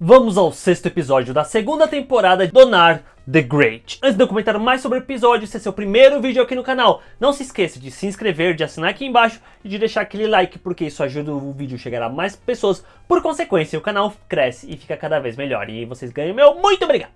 Vamos ao sexto episódio da segunda temporada de Donar the Great. Antes de eu comentar mais sobre o episódio, se é seu primeiro vídeo aqui no canal, não se esqueça de se inscrever, de assinar aqui embaixo e de deixar aquele like, porque isso ajuda o vídeo a chegar a mais pessoas. Por consequência, o canal cresce e fica cada vez melhor. E vocês ganham meu muito obrigado!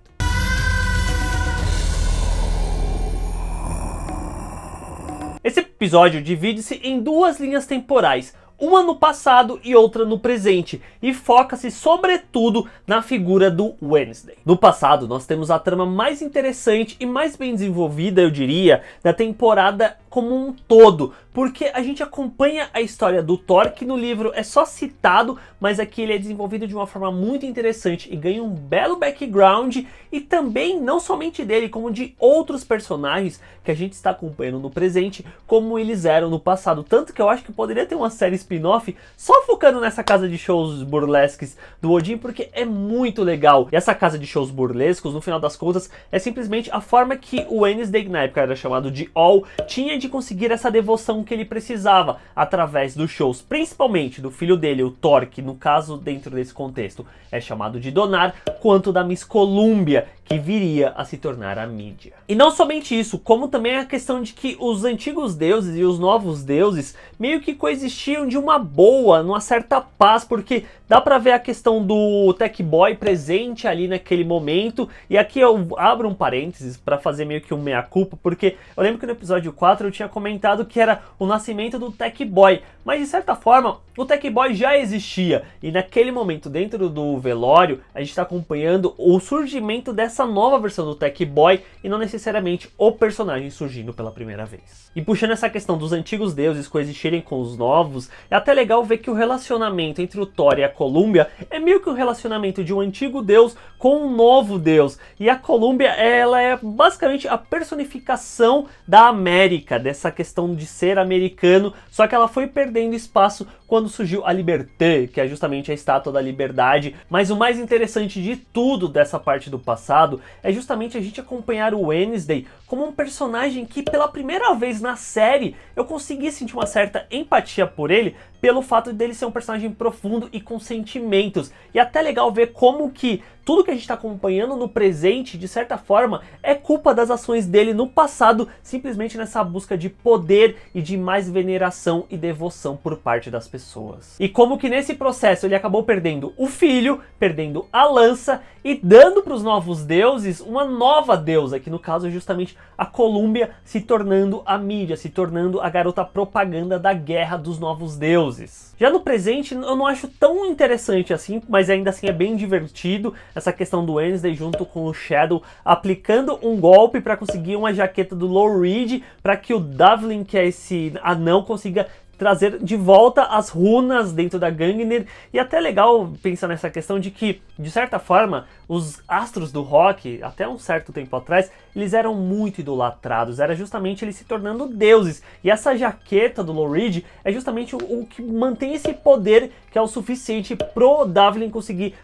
Esse episódio divide-se em duas linhas temporais, uma no passado e outra no presente, e foca-se sobretudo na figura do Wednesday. No passado, nós temos a trama mais interessante e mais bem desenvolvida, eu diria, da temporada como um todo, porque a gente acompanha a história do Thor, que no livro é só citado, mas aqui ele é desenvolvido de uma forma muito interessante e ganha um belo background, e também não somente dele, como de outros personagens que a gente está acompanhando no presente, como eles eram no passado. Tanto que eu acho que poderia ter uma série spin-off só focando nessa casa de shows burlesques do Odin, porque é muito legal. E essa casa de shows burlescos, no final das contas, é simplesmente a forma que o Wednesday, na época era chamado de All, tinha de conseguir essa devoção que ele precisava através dos shows, principalmente do filho dele, o Thor, que no caso, dentro desse contexto, é chamado de Donar, quanto da Miss Columbia, que viria a se tornar a mídia. E não somente isso, como também a questão de que os antigos deuses e os novos deuses meio que coexistiam de uma boa, numa certa paz, porque dá pra ver a questão do Tech Boy presente ali naquele momento. E aqui eu abro um parênteses pra fazer meio que um meia-culpa, porque eu lembro que no episódio 4 eu tinha comentado que era o nascimento do Tech Boy, mas de certa forma o Tech Boy já existia, e naquele momento dentro do velório a gente está acompanhando o surgimento dessa nova versão do Tech Boy e não necessariamente o personagem surgindo pela primeira vez. E puxando essa questão dos antigos deuses coexistirem com os novos, é até legal ver que o relacionamento entre o Thor e a Columbia é meio que o relacionamento de um antigo deus com um novo deus, e a Columbia, ela é basicamente a personificação da América, dessa questão de ser americano, só que ela foi perdendo espaço quando surgiu a Liberté, que é justamente a estátua da liberdade. Mas o mais interessante de tudo dessa parte do passado é justamente a gente acompanhar o Wednesday como um personagem que pela primeira vez na série eu consegui sentir uma certa empatia por ele, pelo fato dele ser um personagem profundo e com sentimentos. E até legal ver como que tudo que a gente está acompanhando no presente, de certa forma, é culpa das ações dele no passado, simplesmente nessa busca de poder e de mais veneração e devoção por parte das pessoas. E como que nesse processo ele acabou perdendo o filho, perdendo a lança e dando para os novos deuses uma nova deusa, que no caso é justamente a Columbia, se tornando a mídia, se tornando a garota propaganda da guerra dos novos deuses. Já no presente eu não acho tão interessante assim, mas ainda assim é bem divertido essa questão do Wednesday junto com o Shadow aplicando um golpe para conseguir uma jaqueta do Lou Reed, para que o Davlin, que é esse anão, consiga trazer de volta as runas dentro da Gungnir. E até legal pensar nessa questão de que, de certa forma, os astros do rock, até um certo tempo atrás, eles eram muito idolatrados, era justamente eles se tornando deuses, e essa jaqueta do Lou Reed é justamente o que mantém esse poder, que é o suficiente pro Davlin conseguir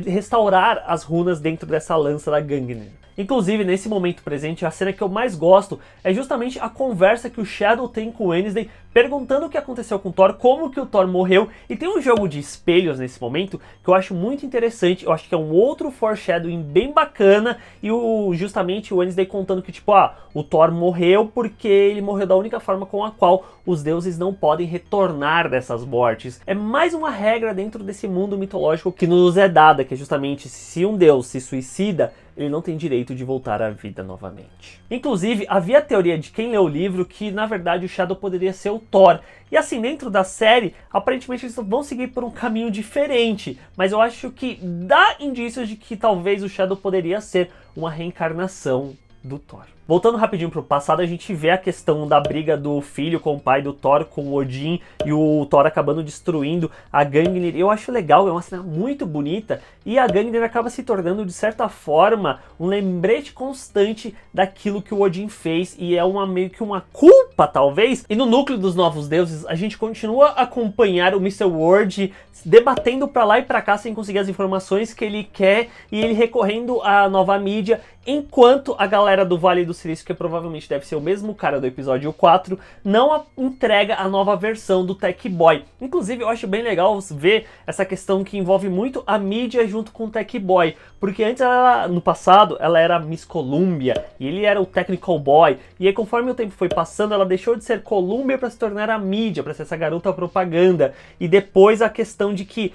restaurar as runas dentro dessa lança da Gungnir. Inclusive, nesse momento presente, a cena que eu mais gosto é justamente a conversa que o Shadow tem com o Wednesday, perguntando o que aconteceu com o Thor, como que o Thor morreu, e tem um jogo de espelhos nesse momento que eu acho muito interessante. Eu acho que é um outro foreshadowing bem bacana, e justamente o Wednesday contando que tipo, o Thor morreu porque ele morreu da única forma com a qual os deuses não podem retornar dessas mortes. É mais uma regra dentro desse mundo mitológico que nos é dada, que é justamente se um deus se suicida, ele não tem direito de voltar à vida novamente. Inclusive, havia a teoria de quem leu o livro que, na verdade, o Shadow poderia ser o Thor. E assim, dentro da série, aparentemente eles vão seguir por um caminho diferente, mas eu acho que dá indícios de que talvez o Shadow poderia ser uma reencarnação do Thor. Voltando rapidinho pro passado, a gente vê a questão da briga do filho com o pai do Thor, com o Odin, e o Thor acabando destruindo a Gungnir. Eu acho legal, é uma cena muito bonita, e a Gungnir acaba se tornando, de certa forma, um lembrete constante daquilo que o Odin fez, e é meio que uma culpa, talvez. E no núcleo dos novos deuses, a gente continua a acompanhar o Mr. World debatendo pra lá e pra cá sem conseguir as informações que ele quer, e ele recorrendo à nova mídia, enquanto a galera do Vale do Silício, que provavelmente deve ser o mesmo cara do episódio 4, não entrega a nova versão do Tech Boy. Inclusive, eu acho bem legal ver essa questão que envolve muito a mídia junto com o Tech Boy, porque antes, no passado, ela era Miss Columbia, e ele era o Technical Boy, e aí conforme o tempo foi passando, ela deixou de ser Columbia para se tornar a mídia, para ser essa garota propaganda, e depois a questão de que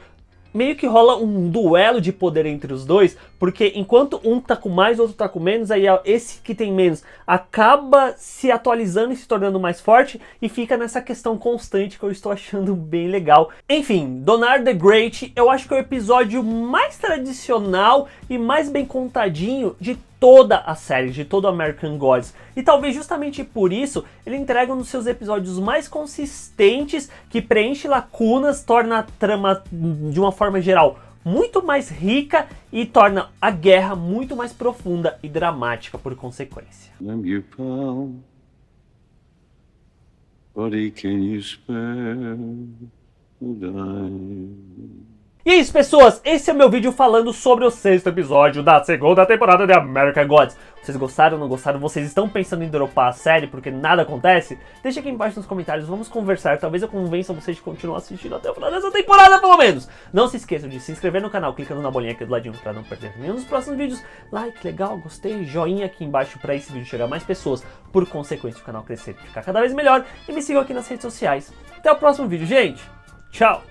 meio que rola um duelo de poder entre os dois, porque enquanto um tá com mais, o outro tá com menos, aí esse que tem menos acaba se atualizando e se tornando mais forte, e fica nessa questão constante que eu estou achando bem legal. Enfim, Donar the Great, eu acho que é o episódio mais tradicional e mais bem contadinho de toda a série, de todo American Gods. E talvez justamente por isso ele entrega um dos seus episódios mais consistentes, que preenche lacunas, torna a trama de uma forma geral muito mais rica e torna a guerra muito mais profunda e dramática por consequência. E é isso, pessoas, esse é o meu vídeo falando sobre o 6º episódio da 2ª temporada de American Gods. Vocês gostaram ou não gostaram? Vocês estão pensando em dropar a série porque nada acontece? Deixa aqui embaixo nos comentários, vamos conversar. Talvez eu convença vocês de continuar assistindo até o final dessa temporada, pelo menos. Não se esqueçam de se inscrever no canal, clicando na bolinha aqui do ladinho para não perder nenhum dos próximos vídeos. Like, legal, gostei, joinha aqui embaixo para esse vídeo chegar a mais pessoas. Por consequência, o canal crescer e ficar cada vez melhor. E me sigam aqui nas redes sociais. Até o próximo vídeo, gente. Tchau!